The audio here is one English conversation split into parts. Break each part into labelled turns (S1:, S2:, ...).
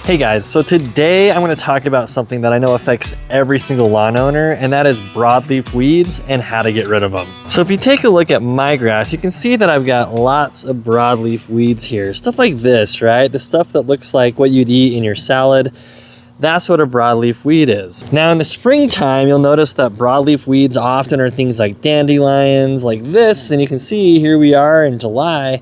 S1: Hey guys, so today I'm going to talk about something that I know affects every single lawn owner, and that is broadleaf weeds and how to get rid of them. So if you take a look at my grass, you can see that I've got lots of broadleaf weeds here. Stuff like this, right? The stuff that looks like what you'd eat in your salad. That's what a broadleaf weed is. Now in the springtime, you'll notice that broadleaf weeds often are things like dandelions, like this, and you can see here we are in July,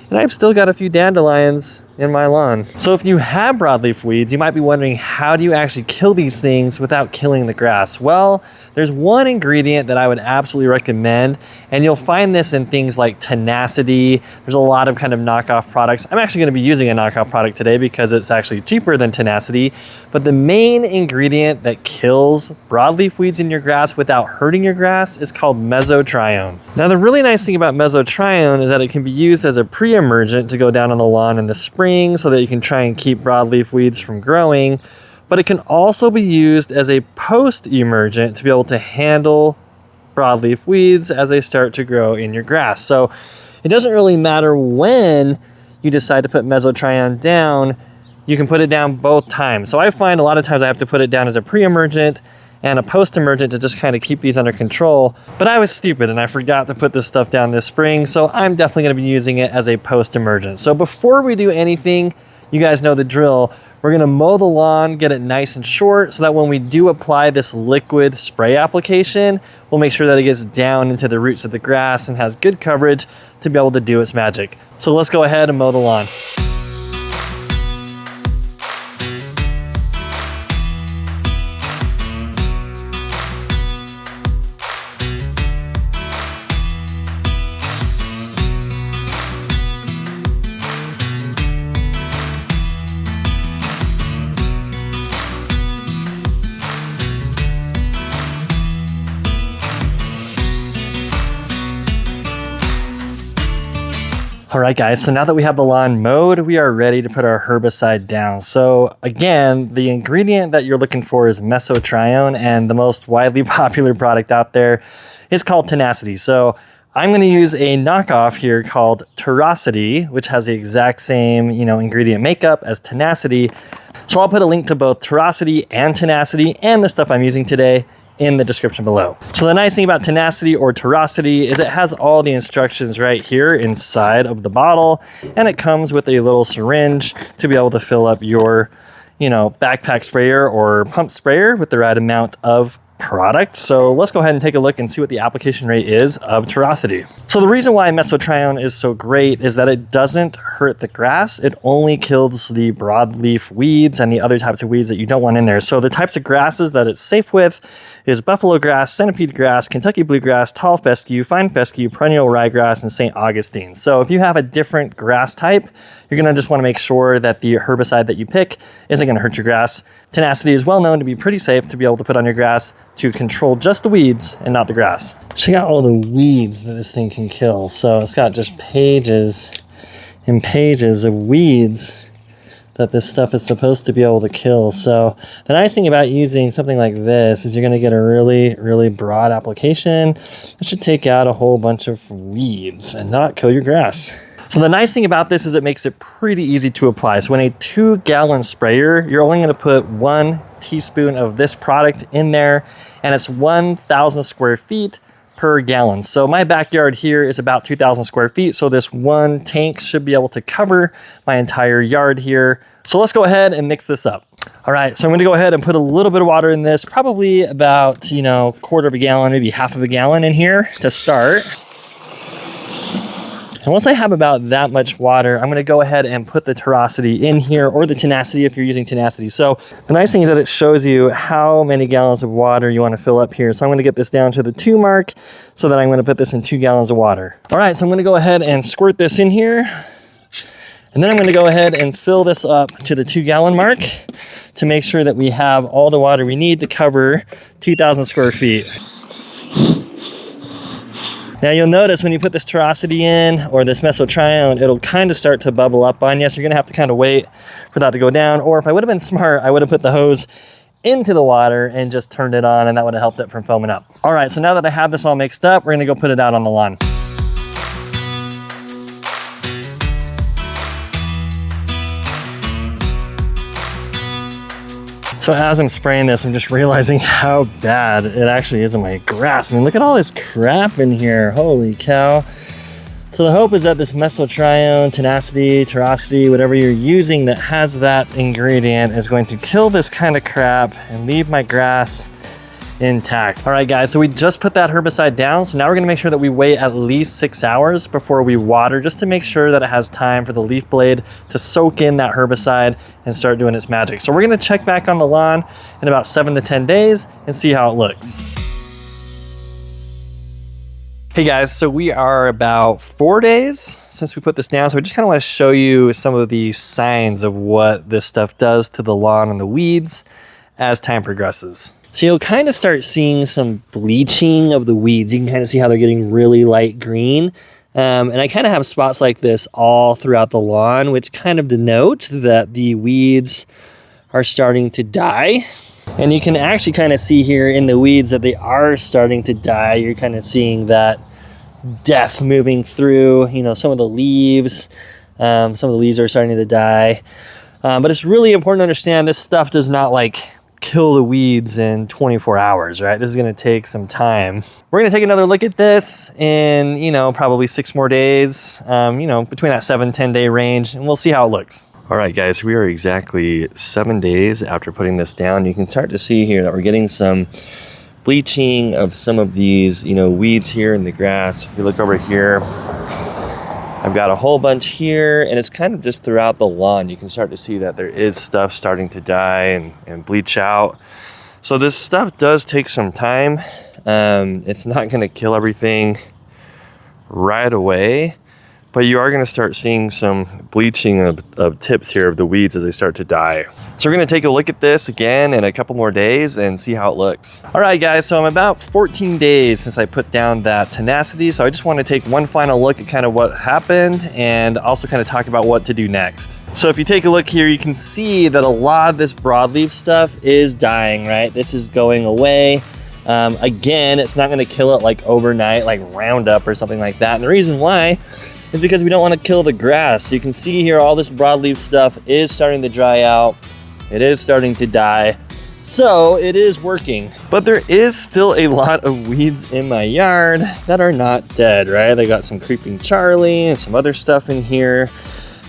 S1: and I've still got a few dandelions in my lawn. So if you have broadleaf weeds, you might be wondering, how do you actually kill these things without killing the grass? Well, there's one ingredient that I would absolutely recommend, and you'll find this in things like Tenacity. There's a lot of kind of knockoff products. I'm actually gonna be using a knockoff product today because it's actually cheaper than Tenacity, but the main ingredient that kills broadleaf weeds in your grass without hurting your grass is called Mesotrione. Now the really nice thing about Mesotrione is that it can be used as a pre-emergent to go down on the lawn in the spring so that you can try and keep broadleaf weeds from growing, but it can also be used as a post-emergent to be able to handle broadleaf weeds as they start to grow in your grass. So it doesn't really matter when you decide to put Mesotrione down, you can put it down both times. So I find a lot of times I have to put it down as a pre-emergent and a post-emergent to just kind of keep these under control. But I was stupid and I forgot to put this stuff down this spring, so I'm definitely gonna be using it as a post-emergent. So before we do anything, you guys know the drill. We're gonna mow the lawn, get it nice and short, so that when we do apply this liquid spray application, we'll make sure that it gets down into the roots of the grass and has good coverage to be able to do its magic. So let's go ahead and mow the lawn. All right guys, so now that we have the lawn mowed, we are ready to put our herbicide down. So again, the ingredient that you're looking for is Mesotrione, and the most widely popular product out there is called Tenacity. So I'm gonna use a knockoff here called Torocity, which has the exact same, ingredient makeup as Tenacity. So I'll put a link to both Torocity and Tenacity and the stuff I'm using today in the description below. So the nice thing about Tenacity or Torocity is it has all the instructions right here inside of the bottle, and it comes with a little syringe to be able to fill up your, backpack sprayer or pump sprayer with the right amount of product. So let's go ahead and take a look and see what the application rate is of Torocity. So the reason why Mesotrione is so great is that it doesn't hurt the grass. It only kills the broadleaf weeds and the other types of weeds that you don't want in there. So the types of grasses that it's safe with is buffalo grass, centipede grass, Kentucky bluegrass, tall fescue, fine fescue, perennial ryegrass, and St. Augustine. So if you have a different grass type, you're gonna just wanna make sure that the herbicide that you pick isn't gonna hurt your grass. Tenacity is well known to be pretty safe to be able to put on your grass to control just the weeds and not the grass. Check out all the weeds that this thing can kill. So it's got just pages and pages of weeds that this stuff is supposed to be able to kill. So the nice thing about using something like this is you're gonna get a really, really broad application. It should take out a whole bunch of weeds and not kill your grass. So the nice thing about this is it makes it pretty easy to apply. So in a 2-gallon sprayer, you're only gonna put 1 teaspoon of this product in there, and it's 1,000 square feet per gallon. So my backyard here is about 2,000 square feet. So this one tank should be able to cover my entire yard here. So let's go ahead and mix this up. All right, so I'm gonna go ahead and put a little bit of water in this, probably about, quarter of a gallon, maybe half of a gallon in here to start. And once I have about that much water, I'm gonna go ahead and put the Torocity in here, or the Tenacity if you're using Tenacity. So the nice thing is that it shows you how many gallons of water you wanna fill up here. So I'm gonna get this down to the 2 mark, so that I'm gonna put this in 2 gallons of water. All right, so I'm gonna go ahead and squirt this in here. And then I'm gonna go ahead and fill this up to the 2-gallon mark to make sure that we have all the water we need to cover 2,000 square feet. Now you'll notice when you put this Torocity in, or this Mesotrione, it'll kind of start to bubble up on you. So you're gonna have to kind of wait for that to go down. Or if I would have been smart, I would have put the hose into the water and just turned it on, and that would have helped it from foaming up. All right, so now that I have this all mixed up, we're gonna go put it out on the lawn. So as I'm spraying this, I'm just realizing how bad it actually is on my grass. I mean, look at all this crap in here. Holy cow. So the hope is that this Mesotrione, Tenacity, Torocity, whatever you're using that has that ingredient is going to kill this kind of crap and leave my grass intact. All right, guys, so we just put that herbicide down. So now we're gonna make sure that we wait at least 6 hours before we water, just to make sure that it has time for the leaf blade to soak in that herbicide and start doing its magic. So we're gonna check back on the lawn in about 7 to 10 days and see how it looks. Hey guys, so we are about 4 days since we put this down. So I just kind of want to show you some of the signs of what this stuff does to the lawn and the weeds as time progresses. So you'll kind of start seeing some bleaching of the weeds. You can kind of see how they're getting really light green. And I kind of have spots like this all throughout the lawn, which kind of denote that the weeds are starting to die. And you can actually kind of see here in the weeds that they are starting to die. You're kind of seeing that death moving through, you know, some of the leaves. Some of the leaves are starting to die. But it's really important to understand this stuff does not like kill the weeds in 24 hours, right? This is going to take some time. We're going to take another look at this in, you know, probably 6 more days, you know, between that 7-10 day range, and we'll see how it looks. All right, guys, we are exactly 7 days after putting this down. You can start to see here that we're getting some bleaching of some of these, you know, weeds here in the grass. If you look over here, I've got a whole bunch here, and it's kind of just throughout the lawn. You can start to see that there is stuff starting to die and bleach out. So this stuff does take some time. It's not going to kill everything right away, but you are going to start seeing some bleaching of tips here of the weeds as they start to die. So we're going to take a look at this again in a couple more days and see how it looks. All right, guys, so I'm about 14 days since I put down that Tenacity. So I just want to take one final look at kind of what happened and also kind of talk about what to do next. So if you take a look here, you can see that a lot of this broadleaf stuff is dying, right? This is going away. Again, it's not going to kill it like overnight, like Roundup or something like that. And the reason why is because we don't want to kill the grass. So you can see here all this broadleaf stuff is starting to dry out. It is starting to die. So it is working. But there is still a lot of weeds in my yard that are not dead, right? I got some creeping Charlie and some other stuff in here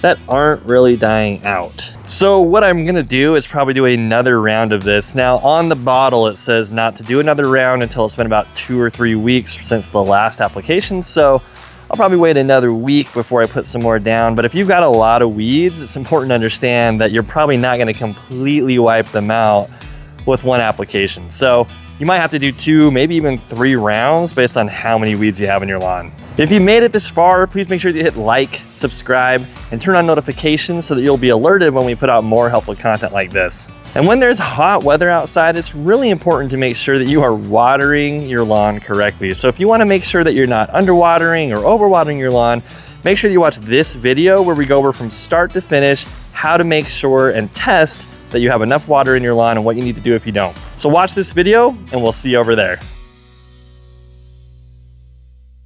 S1: that aren't really dying out. So what I'm gonna do is probably do another round of this. Now on the bottle it says not to do another round until it's been about 2 or 3 weeks since the last application. So I'll probably wait another week before I put some more down. But if you've got a lot of weeds, it's important to understand that you're probably not gonna completely wipe them out with one application. So you might have to do 2, maybe even 3 rounds based on how many weeds you have in your lawn. If you made it this far, please make sure to hit like, subscribe, and turn on notifications so that you'll be alerted when we put out more helpful content like this. And when there's hot weather outside, it's really important to make sure that you are watering your lawn correctly. So if you want to make sure that you're not underwatering or overwatering your lawn, make sure you watch this video where we go over from start to finish how to make sure and test that you have enough water in your lawn and what you need to do if you don't. So watch this video and we'll see you over there.